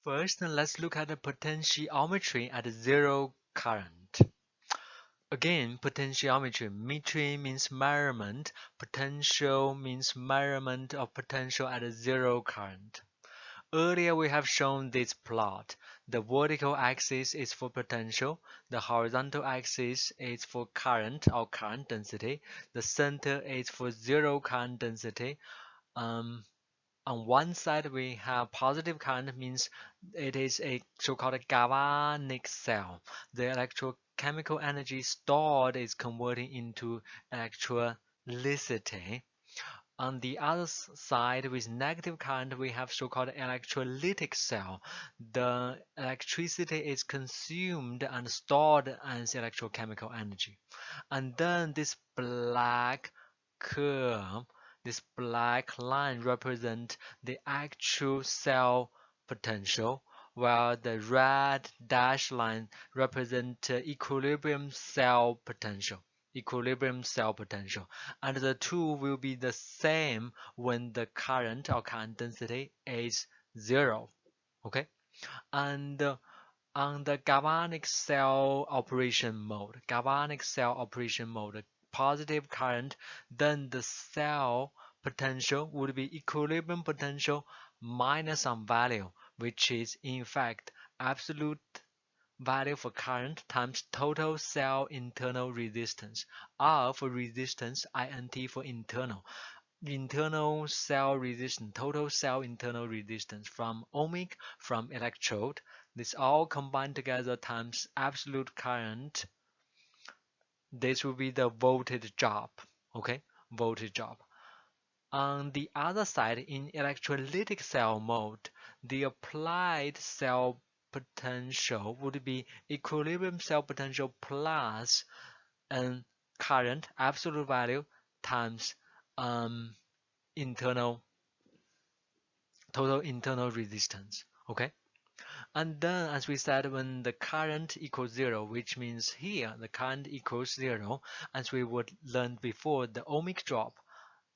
First, let's look at the potentiometry at zero current. Again, potentiometry. Metry means measurement. Potential means measurement of potential at zero current. Earlier we have shown this plot. The vertical axis is for potential, the horizontal axis is for current or current density, the center is for zero current density. On one side we have positive current, means it is a so-called galvanic cell. The electrochemical energy stored is converting into electrolytic. On the other side, with negative current, we have so-called electrolytic cell. The electricity is consumed and stored as electrochemical energy. And then this black curve, this black line represents the actual cell potential, while the red dashed line represents equilibrium cell potential. And the two will be the same when the current or current density is 0. Okay, and on the galvanic cell operation mode, positive current, then the cell potential would be equilibrium potential minus some value, which is in fact absolute value for current times total cell internal resistance, R for resistance, INT for internal cell resistance, total cell internal resistance from ohmic, from electrode. This all combined together times absolute current. This will be the voltage drop. Okay, voltage drop. On the other side, in electrolytic cell mode, the applied cell potential would be equilibrium cell potential plus current absolute value times total internal resistance. Okay, and then as we said, when the current equals 0, which means here the current equals 0, as we would learn before, the ohmic drop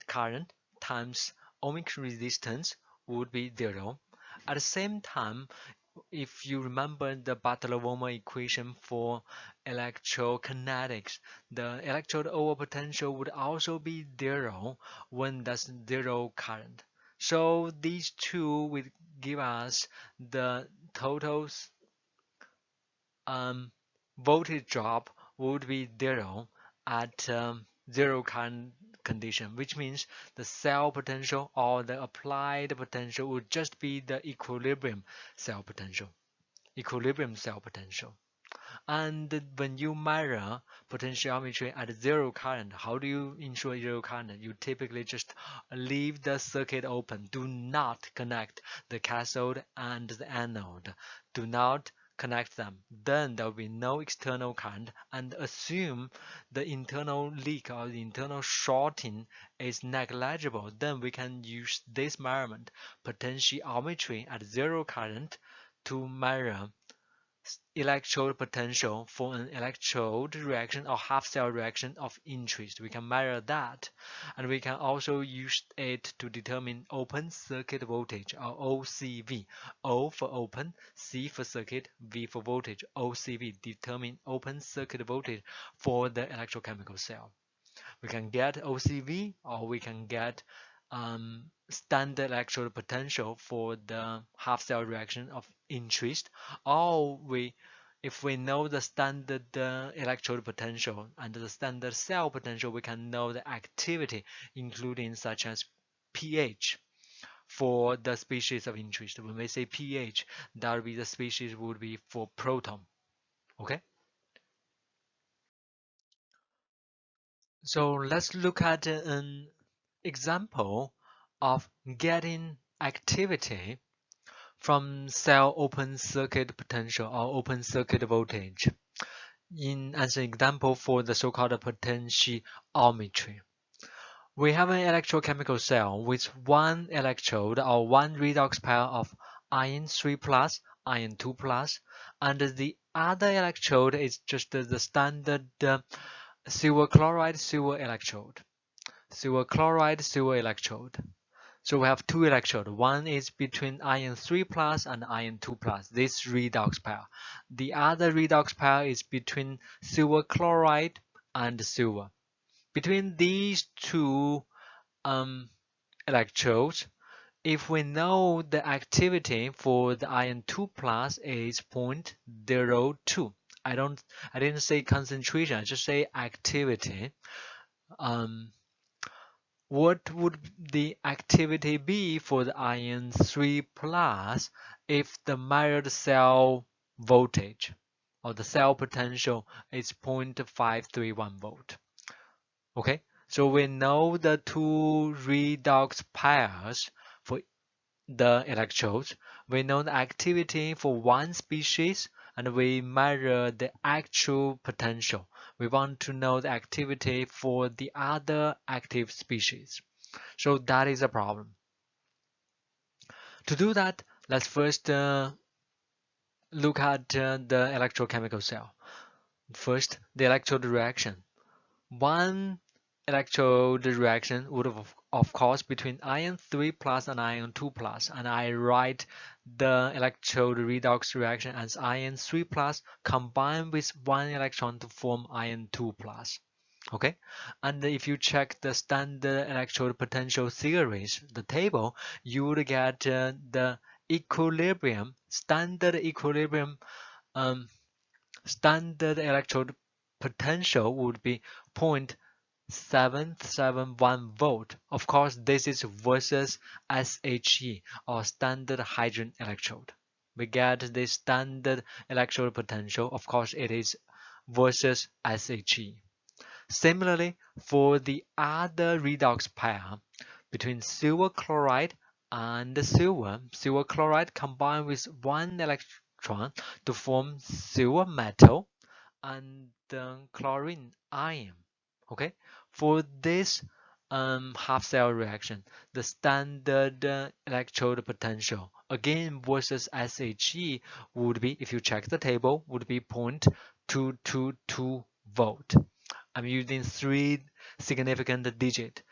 current times ohmic resistance would be 0. At the same time, if you remember the Butler-Volmer equation for electrokinetics, the electrode over potential would also be 0 when there's 0 current. So these two will give us the total voltage drop would be 0 at 0 current condition, which means the cell potential or the applied potential would just be the equilibrium cell potential. And when you measure potentiometry at 0 current, how do you ensure 0 current? You typically just leave the circuit open. Do not connect the cathode and the anode. Do not connect them. Then there will be no external current, and assume the internal leak or the internal shorting is negligible. Then we can use this measurement, potentiometry at 0 current, to measure electrode potential for an electrode reaction or half cell reaction of interest. We can measure that, and we can also use it to determine open circuit voltage, or OCV. O for open, C for circuit, V for voltage. OCV, determine open circuit voltage for the electrochemical cell. We can get OCV, or we can get standard electrode potential for the half cell reaction of interest, or if we know the standard electrode potential and the standard cell potential, we can know the activity, including such as pH for the species of interest. When we say pH, that would be the species would be for proton. Okay, so let's look at an example of getting activity from cell open circuit potential or open circuit voltage as an example for the so-called potentiometry. We have an electrochemical cell with one electrode or one redox pair of iron 3+, iron 2+, and the other electrode is just the standard silver chloride silver electrode. So we have two electrodes. One is between iron 3 plus and iron 2 plus, this redox pair. The other redox pair is between silver chloride and silver. Between these two electrodes, if we know the activity for the iron 2 plus is 0.02, I didn't say concentration, I just say activity. What would the activity be for the iron 3 plus if the measured cell voltage or the cell potential is 0.531 volt? Okay, so we know the two redox pairs for the electrodes. We know the activity for one species and we measure the actual potential. We want to know the activity for the other active species. So that is a problem. To do that, let's first look at the electrochemical cell. First, the electrode reaction. One electrode reaction would of course between iron 3 plus and iron 2 plus, and I write the electrode redox reaction as iron 3 plus combined with one electron to form iron 2 plus. Okay, and if you check the standard electrode potential theories, the table, you would get the equilibrium, standard electrode potential would be 0.771 volt. Of course, this is versus SHE or standard hydrogen electrode. We get the standard electrode potential. Of course, it is versus SHE. Similarly, for the other redox pair between silver chloride and silver chloride combined with one electron to form silver metal and chlorine ion. Okay, for this half cell reaction, the standard electrode potential again versus SHE would be, if you check the table, would be 0.222 volt. I'm using 3 significant digits.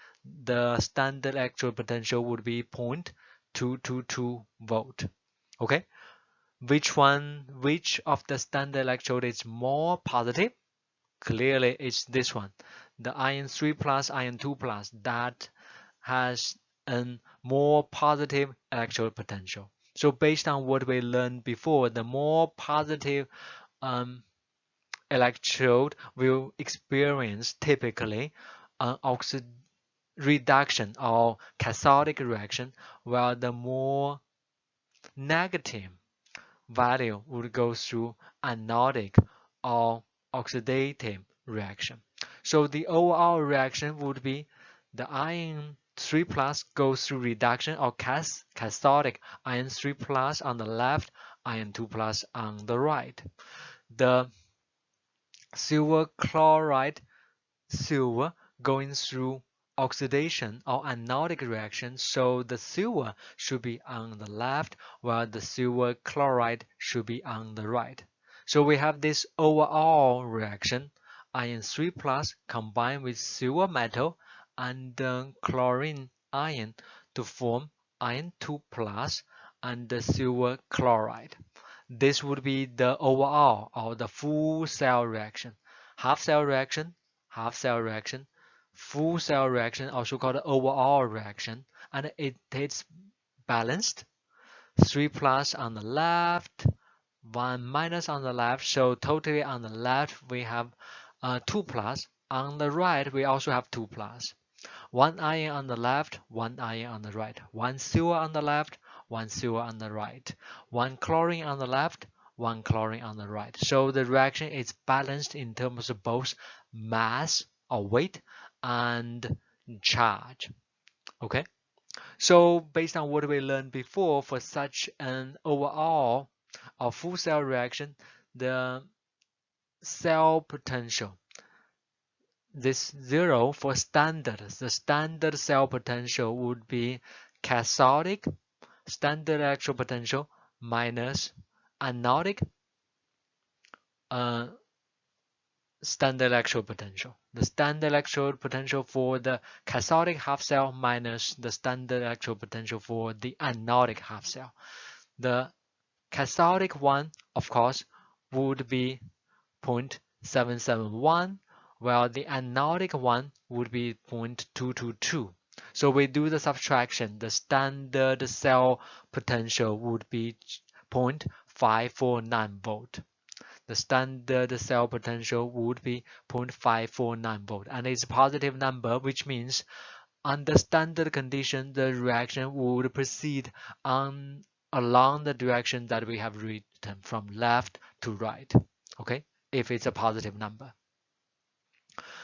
The standard electrode potential would be 0.222 volt. Okay, which of the standard electrode is more positive? Clearly, it's this one, the iron 3 plus, iron 2 plus, that has a more positive electrode potential. So based on what we learned before, the more positive electrode will experience typically an oxidation reduction or cathodic reaction, while the more negative value would go through anodic or oxidative reaction. So the overall reaction would be the iron 3 plus goes through reduction or cathodic, iron 3 plus on the left, iron 2 plus on the right. The silver chloride, silver going through oxidation or anodic reaction, so the silver should be on the left while the silver chloride should be on the right. So we have this overall reaction, iron 3 plus combined with silver metal and chlorine ion to form iron 2 plus and the silver chloride. This would be the overall or the full cell reaction. Half cell reaction, full cell reaction, also called overall reaction, and it is balanced. 3 plus on the left, 1 minus on the left, so totally on the left we have 2 plus. On the right we also have 2 plus. 1 iron on the left, 1 iron on the right, 1 silver on the left, 1 silver on the right, 1 chlorine on the left, 1 chlorine on the right. So the reaction is balanced in terms of both mass or weight and charge. Okay, so based on what we learned before, for such an overall or full cell reaction, the cell potential, this 0 for standard, the standard cell potential would be cathodic standard electrode potential minus anodic standard electrode potential. The standard electrode potential for the cathodic half cell minus the standard electrode potential for the anodic half cell. The cathodic one, of course, would be 0.771, while the anodic one would be 0.222. So we do the subtraction. The standard cell potential would be 0.549 volt. The standard cell potential would be 0.549 volt, and it's a positive number, which means under standard condition, the reaction would proceed along the direction that we have written from left to right, okay, if it's a positive number.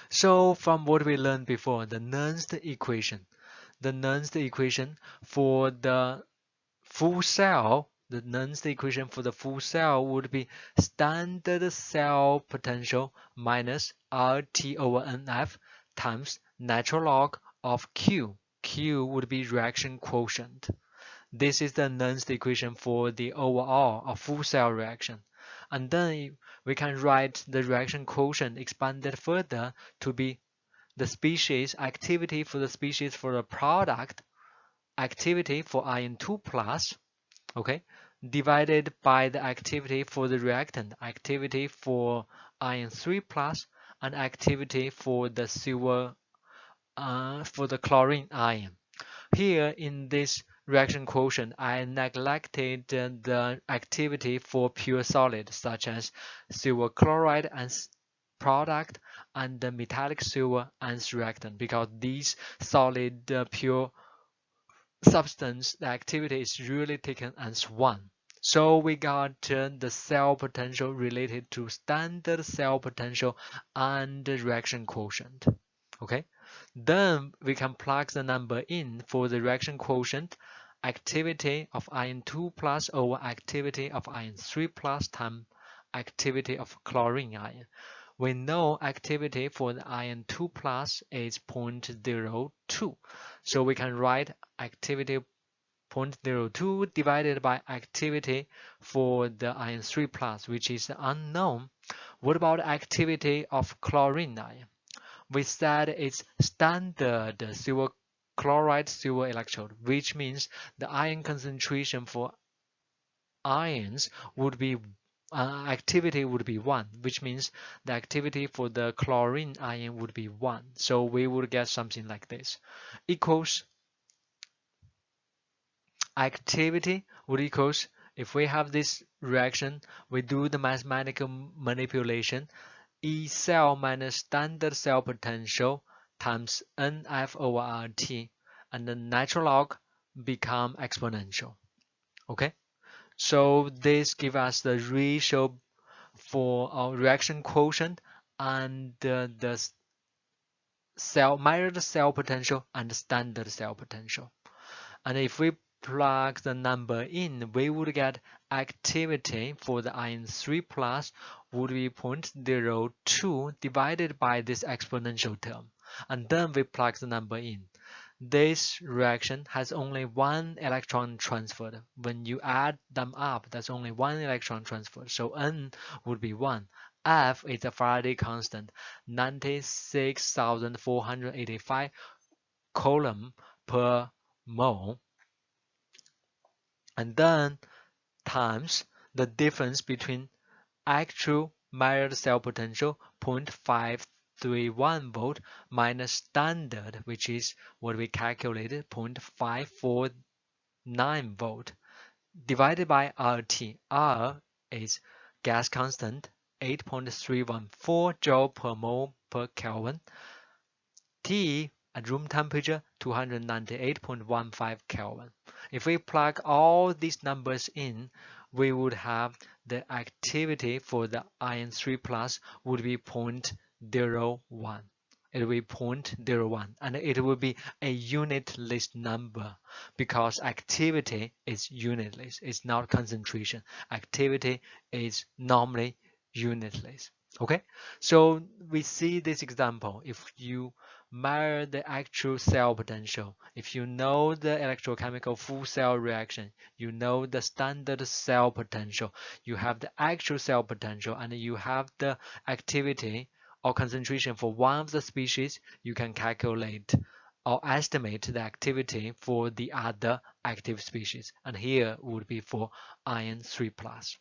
So from what we learned before, the Nernst equation for the full cell, the Nernst equation for the full cell would be standard cell potential minus RT over NF times natural log of Q. Q would be reaction quotient. This is the Nernst equation for the overall or full cell reaction. And then we can write the reaction quotient expanded further to be the species activity for the species for the product, activity for iron 2 plus, okay, divided by the activity for the reactant, activity for iron 3 plus, and activity for the silver, for the chlorine ion. Here in this reaction quotient, I neglected the activity for pure solid, such as silver chloride and product and the metallic silver and reactant, because these solid pure substance, the activity is really taken as 1. So we got the cell potential related to standard cell potential and the reaction quotient. Okay, then we can plug the number in for the reaction quotient, activity of iron 2 plus over activity of iron 3 plus times activity of chlorine ion. We know activity for the iron 2 plus is 0.02. So we can write activity 0.02 divided by activity for the iron 3 plus, which is unknown. What about activity of chlorine ion? We said it's standard silver chloride silver electrode, which means the ion concentration for ions would be activity would be 1, which means the activity for the chlorine ion would be 1. So we would get something like this, equals activity would equals, if we have this reaction, we do the mathematical manipulation, E cell minus standard cell potential times NF over RT, and the natural log become exponential. Okay, so this gives us the ratio for our reaction quotient and the cell measured cell potential and standard cell potential. And if we plug the number in, we would get activity for the iron 3 plus would be 0.02 divided by this exponential term. And then we plug the number in. This reaction has only one electron transferred. When you add them up, that's only one electron transferred. So N would be 1. F is a Faraday constant, 96,485 coulomb per mole. And then times the difference between actual measured cell potential 0.531 volt minus standard, which is what we calculated, 0.549 volt, divided by RT. R is gas constant, 8.314 joule per mole per Kelvin. T at room temperature, 298.15 Kelvin. If we plug all these numbers in, we would have the activity for the iron 3 plus would be 0.01. It will be 0.01, and it will be a unitless number because activity is unitless. It's not concentration. Activity is normally unitless. Okay, so we see this example. If you measure the actual cell potential, if you know the electrochemical full cell reaction, you know the standard cell potential, you have the actual cell potential, and you have the activity or concentration for one of the species, you can calculate or estimate the activity for the other active species. And here would be for iron 3+.